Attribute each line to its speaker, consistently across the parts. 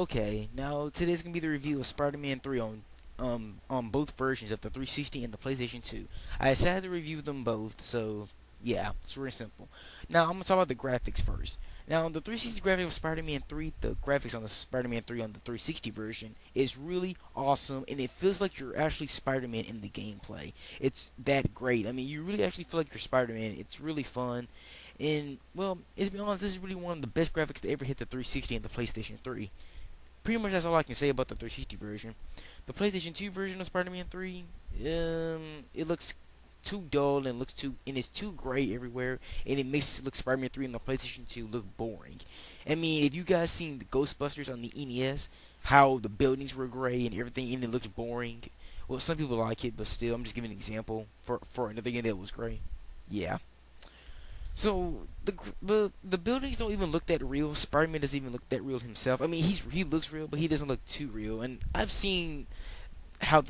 Speaker 1: Okay, now today's gonna be the review of Spider-Man 3 on both versions of the 360 and the PlayStation 2. I decided to review them both, so yeah, it's very simple. Now I'm gonna talk about the graphics first. Now the 360 graphics of Spider-Man 3, the graphics on the Spider-Man 3 on the 360 version is really awesome, and it feels like you're actually Spider-Man in the gameplay. It's that great. I mean, you really actually feel like you're Spider-Man. It's really fun. And well, to be honest, this is really one of the best graphics to ever hit the 360 and the PlayStation 3. Pretty much that's all I can say about the 360 version. The PlayStation 2 version of Spider-Man 3, it looks too dull and it's too gray everywhere, and it makes Spider-Man 3 and the PlayStation 2 look boring. I mean, if you guys seen the Ghostbusters on the NES, how the buildings were gray and everything, and it looked boring. Well, some people like it, but still, I'm just giving an example for another game that was gray. Yeah. So the buildings don't even look that real. Spider-Man doesn't even look that real himself. I mean, he looks real, but he doesn't look too real. And I've seen what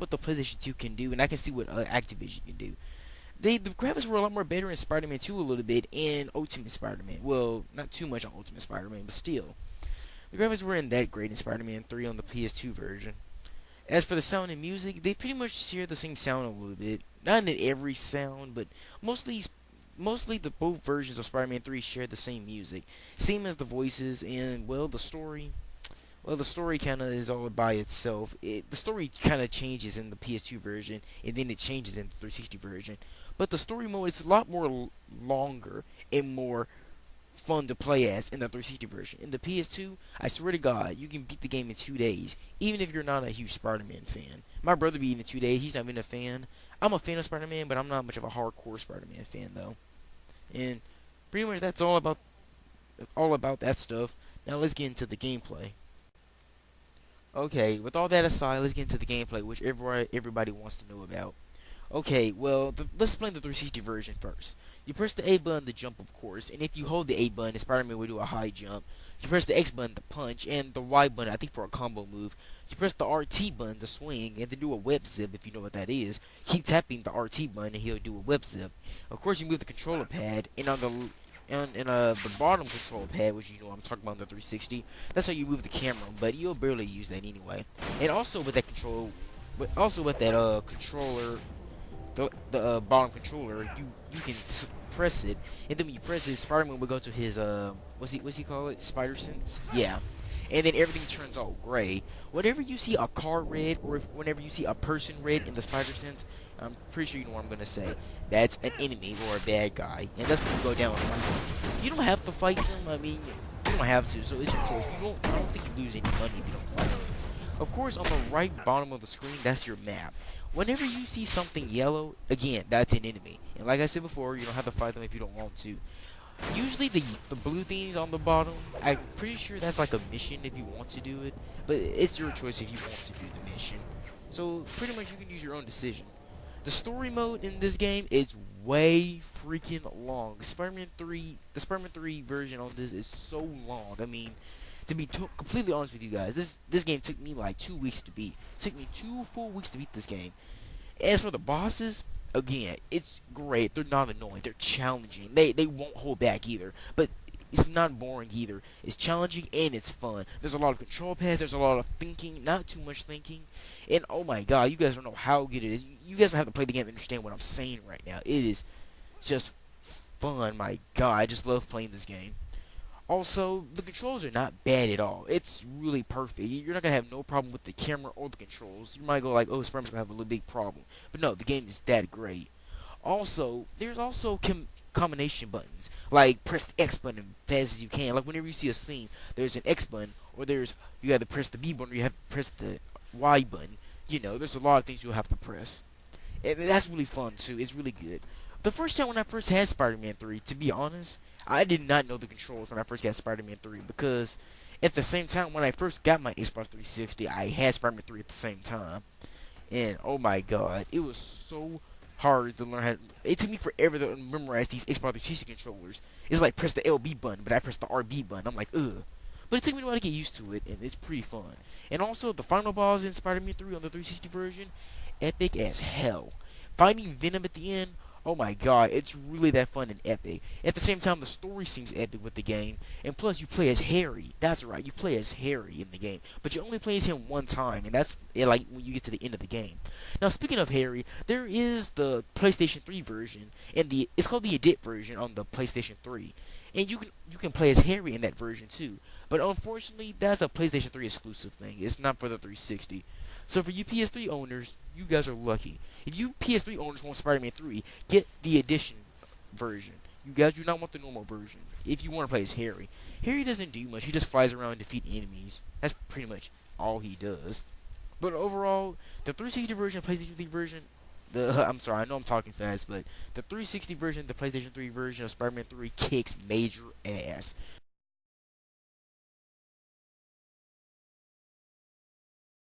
Speaker 1: the PlayStation 2 can do, and I can see what Activision can do. The graphics were a lot more better in Spider-Man 2 a little bit in Ultimate Spider-Man. Well, not too much on Ultimate Spider-Man, but still, the graphics weren't that great in Spider-Man 3 on the PS2 version. As for the sound and music, they pretty much share the same sound a little bit. Not in every sound, but mostly mostly the both versions of Spider-Man 3 share the same music, same as the voices, and well, the story. Well, the story kind of is all by itself. The story kind of changes in the PS2 version, and then it changes in the 360 version. But the story mode is a lot more longer and more fun to play as in the 360 version. In the PS2, I swear to God, you can beat the game in 2 days, even if you're not a huge Spider-Man fan. My brother beat it in 2 days. He's not been a fan. I'm a fan of Spider-Man, but I'm not much of a hardcore Spider-Man fan though. And pretty much that's all about that stuff. Now let's get into the gameplay. Okay, with all that aside, let's get into the gameplay, which everybody wants to know about. Okay, well, let's explain the 360 version first. You press the A button to jump, of course, and if you hold the A button, Spider-Man will do a high jump. You press the X button to punch, and the Y button, I think, for a combo move. You press the RT button to swing, and to do a web zip, if you know what that is. Keep tapping the RT button, and he'll do a web zip. Of course, you move the controller pad, and on the bottom control pad, which you know I'm talking about in the 360, that's how you move the camera, but you'll barely use that anyway. And also with that controller, the bottom controller, you can press it, and then when you press it, Spider-Man will go to his what's he call it? Spider sense? Yeah. And then everything turns all gray. Whenever you see a car red, or whenever you see a person red in the spider sense, I'm pretty sure you know what I'm gonna say. That's an enemy or a bad guy, and that's when you go down. You don't have to fight them. I mean, you don't have to, so it's your choice. I don't think you lose any money if you don't fight them. Of course, on the right bottom of the screen, that's your map. Whenever you see something yellow, again, that's an enemy. And like I said before, you don't have to fight them if you don't want to. Usually the blue things on the bottom, I'm pretty sure that's like a mission if you want to do it. But it's your choice if you want to do the mission. So pretty much you can use your own decision. The story mode in this game is way freaking long. The Spider-Man 3 version on this is so long. I mean, to be completely honest with you guys, this game took me like 2 weeks to beat. It took me 2 full weeks to beat this game. As for the bosses, again, it's great. They're not annoying. They're challenging. They won't hold back either. But it's not boring either. It's challenging and it's fun. There's a lot of control pads. There's a lot of thinking. Not too much thinking. And oh my God, you guys don't know how good it is. You guys don't have to play the game to understand what I'm saying right now. It is just fun. My God, I just love playing this game. Also, the controls are not bad at all. It's really perfect. You're not going to have no problem with the camera or the controls. You might go like, oh, Spider-Man's going to have a little big problem. But no, the game is that great. Also, there's also combination buttons. Like, press the X button as fast as you can. Like, whenever you see a scene, there's an X button, or you have to press the B button, or you have to press the Y button. You know, there's a lot of things you'll have to press. And that's really fun, too. It's really good. The first time when I first had Spider-Man 3, to be honest, I did not know the controls when I first got Spider-Man 3, because at the same time when I first got my Xbox 360, I had Spider-Man 3 at the same time. And oh my God, it was so hard to learn how to, it took me forever to memorize these Xbox 360 controllers. It's like press the LB button, but I press the RB button. I'm like, ugh. But it took me a while to get used to it, and it's pretty fun. And also, the final boss in Spider-Man 3 on the 360 version, epic as hell. Finding Venom at the end, Oh my god, it's really that fun and epic. At the same time, the story seems epic with the game, and plus you play as Harry. That's right, you play as Harry in the game, but you only play as him one time, and that's like when you get to the end of the game. Now, speaking of Harry, there is the PlayStation 3 version, and it's called the Edit version on the PlayStation 3, and you can play as Harry in that version too. But unfortunately, that's a PlayStation 3 exclusive thing. It's not for the 360. So for you PS3 owners, you guys are lucky. If you PS3 owners want Spider-Man 3, get the edition version. You guys do not want the normal version. If you want to play as Harry, Harry doesn't do much. He just flies around and defeat enemies. That's pretty much all he does. But overall, the 360 version, PlayStation 3 version, I'm sorry, I know I'm talking fast, but the 360 version, the PlayStation 3 version of Spider-Man 3 kicks major ass.